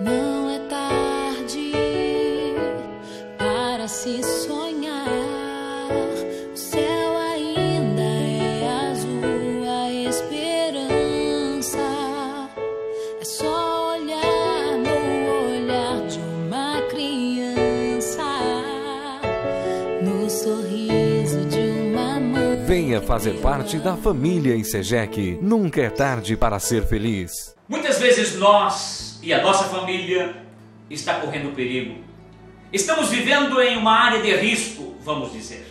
Não é tarde para se sonhar. O céu ainda é azul, a esperança é só olhar no olhar de uma criança, no sorriso de uma mãe. Venha fazer parte da família ECGEC. Nunca é tarde para ser feliz. Muitas vezes nós e a nossa família está correndo perigo. Estamos vivendo em uma área de risco, vamos dizer.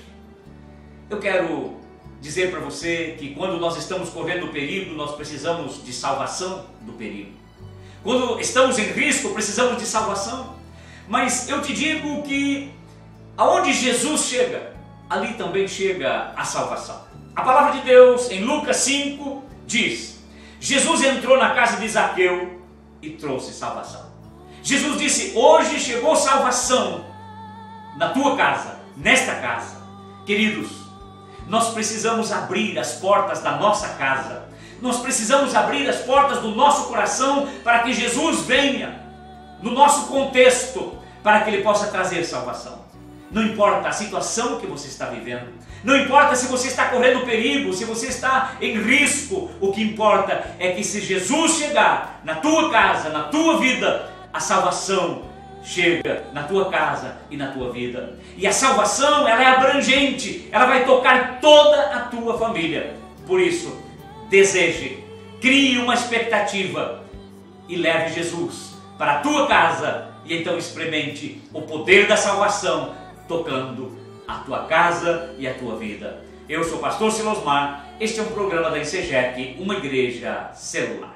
Eu quero dizer para você que quando nós estamos correndo perigo, nós precisamos de salvação do perigo. Quando estamos em risco, precisamos de salvação. Mas eu te digo que aonde Jesus chega, ali também chega a salvação. A palavra de Deus em Lucas 5 diz: Jesus entrou na casa de Zaqueu e trouxe salvação. Jesus disse: hoje chegou salvação na tua casa, nesta casa. Queridos, nós precisamos abrir as portas da nossa casa. Nós precisamos abrir as portas do nosso coração para que Jesus venha no nosso contexto, para que Ele possa trazer salvação. Não importa a situação que você está vivendo, não importa se você está correndo perigo, se você está em risco, o que importa é que se Jesus chegar na tua casa, na tua vida, a salvação chega na tua casa e na tua vida. E a salvação, ela é abrangente, ela vai tocar toda a tua família. Por isso, deseje, crie uma expectativa e leve Jesus para a tua casa, e então experimente o poder da salvação tocando a tua casa e a tua vida. Eu sou o pastor Silosmar, este é um programa da ECGEC, uma igreja celular.